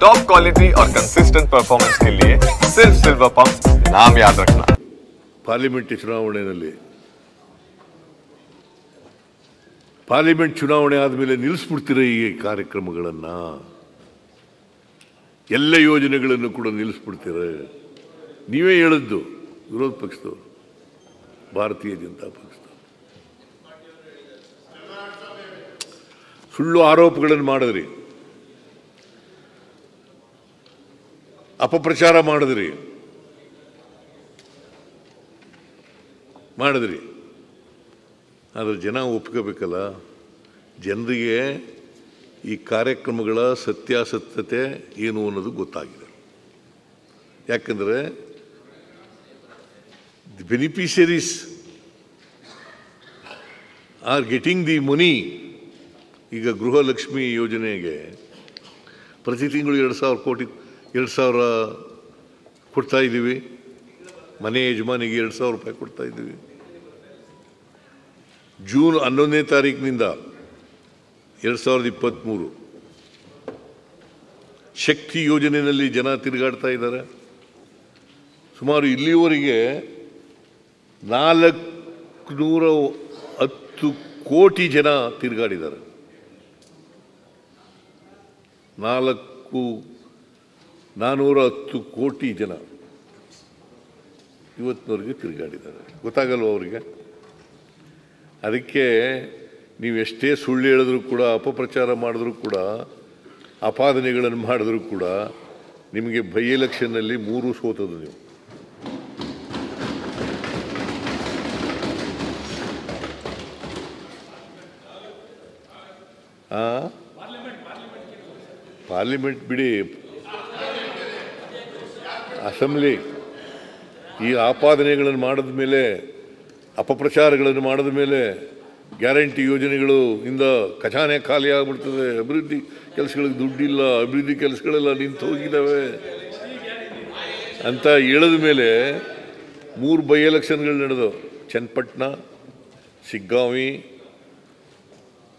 Top quality और consistent performance के लिए सिर्फ सिल्वर पंप नाम याद रखना। ಪಾರ್ಲಿಮೆಂಟ್ ಚುನಾವಣೆ ಆದಮೇಲೆ ನಿಲ್ಲಿಸ್ಬಿಡ್ತೀರಾ ಈ ಕಾರ್ಯಕ್ರಮಗಳನ್ನ, ಎಲ್ಲ ಯೋಜನೆಗಳನ್ನು ಕೂಡ ನಿಲ್ಲಿಸ್ಬಿಡ್ತೀರಾ? ನೀವೇ ಹೇಳಿದ್ದು, ವಿರೋಧ ಪಕ್ಷದವರು, ಭಾರತೀಯ ಜನತಾ ಪಕ್ಷದವರು ಸುಳ್ಳು ಆರೋಪಗಳನ್ನು ಮಾಡಿದ್ರಿ, ಅಪಪ್ರಚಾರ ಮಾಡಿದ್ರಿ, ಆದರೆ ಜನ ಒಪ್ಕೋಬೇಕಲ್ಲ. ಜನರಿಗೆ ಈ ಕಾರ್ಯಕ್ರಮಗಳ ಸತ್ಯಾಸತ್ಯತೆ ಏನು ಅನ್ನೋದು ಗೊತ್ತಾಗಿದೆ. ಯಾಕಂದರೆ the beneficiaries are getting the money. ಈಗ ಗೃಹಲಕ್ಷ್ಮಿ ಯೋಜನೆಗೆ ಪ್ರತಿ ತಿಂಗಳು 2,000 ಕೊಡ್ತಾ ಇದ್ದೀವಿ. ಮನೆ ಯಜಮಾನಿಗೆ 2,000 ರೂಪಾಯಿ ಕೊಡ್ತಾ ಇದ್ದೀವಿ. ಜೂನ್ 11ನೇ ತಾರೀಕಿನಿಂದ 2023 ಶಕ್ತಿ ಯೋಜನೆಯಲ್ಲಿ ಜನ ತಿರುಗಾಡ್ತಾ ಇದ್ದಾರೆ. ಸುಮಾರು ಇಲ್ಲಿವರೆಗೆ 410 ಕೋಟಿ ಜನ ತಿರುಗಾಡಿದ್ದಾರೆ. 410 ಕೋಟಿ ಜನ ಇವತ್ತಿನವರೆಗೆ ತಿರುಗಾಡಿದ್ದಾರೆ. ಗೊತ್ತಾಗಲ್ವ ಅವರಿಗೆ? ಅದಕ್ಕೆ ನೀವು ಎಷ್ಟೇ ಸುಳ್ಳು ಹೇಳಿದ್ರು ಕೂಡ, ಅಪಪ್ರಚಾರ ಮಾಡಿದ್ರು ಕೂಡ, ಆಪಾದನೆಗಳನ್ನು ಮಾಡಿದ್ರು ಕೂಡ ನಿಮಗೆ ಬೈ ಎಲೆಕ್ಷನ್ನಲ್ಲಿ 3 ಸೋತದು ನೀವು. ಪಾರ್ಲಿಮೆಂಟ್ ಬಿಡಿ, ಅಸೆಂಬ್ಲಿ ಈ ಆಪಾದನೆಗಳನ್ನು ಮಾಡಿದ ಮೇಲೆ, ಅಪಪ್ರಚಾರಗಳನ್ನು ಮಾಡಿದ ಮೇಲೆ, ಗ್ಯಾರಂಟಿ ಯೋಜನೆಗಳು ಇಂದ ಖಜಾನೆ ಖಾಲಿ ಆಗಿಬಿಡ್ತದೆ, ಅಭಿವೃದ್ಧಿ ಕೆಲಸಗಳಿಗೆ ದುಡ್ಡಿಲ್ಲ, ಅಭಿವೃದ್ಧಿ ಕೆಲಸಗಳೆಲ್ಲ ನಿಂತು ಹೋಗಿದ್ದಾವೆ ಅಂತ ಹೇಳಿದ ಮೇಲೆ 3 ಬೈ ಎಲೆಕ್ಷನ್ಗಳು ನಡೆದವು. ಚನ್ನಪಟ್ಟಣ, ಶಿಗ್ಗಾಂವಿ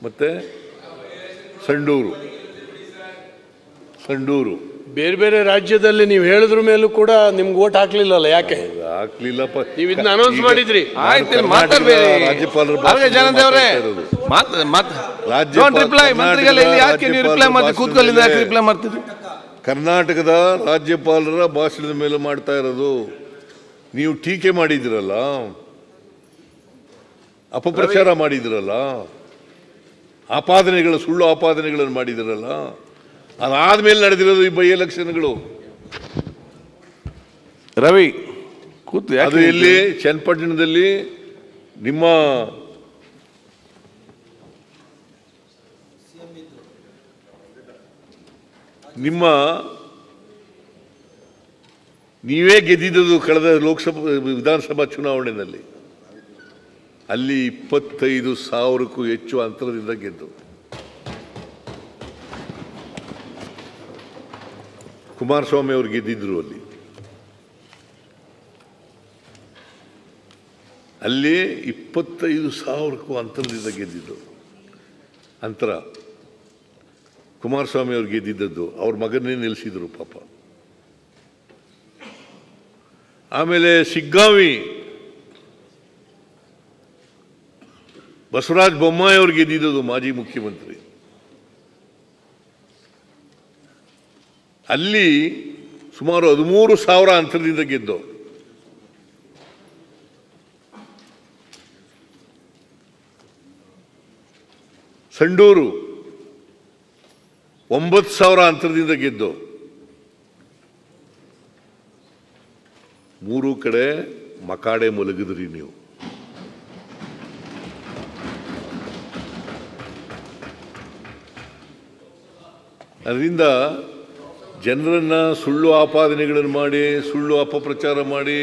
ಮತ್ತು ಸಂಡೂರು. ಬೇರೆ ಬೇರೆ ರಾಜ್ಯದಲ್ಲಿ ನೀವು ಹೇಳಿದ್ರ ಮೇಲೂ ಕೂಡ ನಿಮ್ಗೆ ಓಟ್ ಹಾಕ್ಲಿಲ್ಲಲ್ಲ, ಯಾಕೆ ಹಾಕ್ಲಿಲ್ಲಪ್ಪ? ನೀವು ಇದನ್ನ ಅನೌನ್ಸ್ ಮಾಡಿದ್ರಿ. ರಾಜ್ಯಪಾಲರು ಕರ್ನಾಟಕದ ರಾಜ್ಯಪಾಲರ ಭಾಷಣದ ಮೇಲೆ ಮಾಡ್ತಾ ಇರೋದು. ನೀವು ಟೀಕೆ ಮಾಡಿದಿರಲ್ಲ, ಅಪಪ್ರಚಾರ ಮಾಡಿದಿರಲ್ಲ, ಸುಳ್ಳು ಆಪಾದನೆಗಳನ್ನು ಮಾಡಿದಿರಲ್ಲ, ಅದಾದ್ಮೇಲೆ ನಡೆದಿರೋದು ಈ ಬೈ ಎಲೆಕ್ಷನ್ಗಳು. ರವಿ ಅದು ಇಲ್ಲಿ ಚನ್ನಪಟ್ಟಣದಲ್ಲಿ ನೀವೇ ಗೆದ್ದಿದ್ದು ಕಳೆದ ವಿಧಾನಸಭಾ ಚುನಾವಣೆಯಲ್ಲಿ. ಅಲ್ಲಿ 25,000ಕ್ಕೂ ಹೆಚ್ಚು ಅಂತರದಿಂದ ಗೆದ್ದು. ಕುಮಾರಸ್ವಾಮಿ ಅವರು ಗೆದ್ದಿದ್ರು ಅಲ್ಲಿ 25,000ಕ್ಕೂ ಅಂತರದಿಂದ ಗೆದ್ದಿದ್ದು. ಅಂತರ ಕುಮಾರಸ್ವಾಮಿ ಅವ್ರು ಗೆದ್ದಿದ್ದದ್ದು, ಅವ್ರ ಮಗನ್ನೇ ನಿಲ್ಲಿಸಿದ್ರು ಪಾಪ. ಆಮೇಲೆ ಶಿಗ್ಗಾಂವಿ ಬಸವರಾಜ ಬೊಮ್ಮಾಯಿ ಅವ್ರು ಗೆದ್ದಿದ್ದು, ಮಾಜಿ ಮುಖ್ಯಮಂತ್ರಿ. ಅಲ್ಲಿ ಸುಮಾರು 13,000 ಅಂತರದಿಂದ ಗೆದ್ದು. ಸಂಡೂರು 9,000 ಅಂತರದಿಂದ ಗೆದ್ದು. 3 ಕಡೆ ಮಕಾಡೆ ಮಲಗಿದ್ರಿ ನೀವು. ಅದರಿಂದ ಜನರನ್ನ ಸುಳ್ಳು ಆಪಾದನೆಗಳನ್ನು ಮಾಡಿ, ಸುಳ್ಳು ಅಪಪ್ರಚಾರ ಮಾಡಿ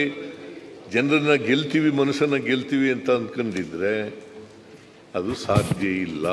ಜನರನ್ನ ಗೆಲ್ತೀವಿ, ಮನಸ್ಸನ್ನ ಗೆಲ್ತೀವಿ ಅಂತ ಅಂದ್ಕೊಂಡಿದ್ರೆ ಅದು ಸಾಧ್ಯ ಇಲ್ಲ.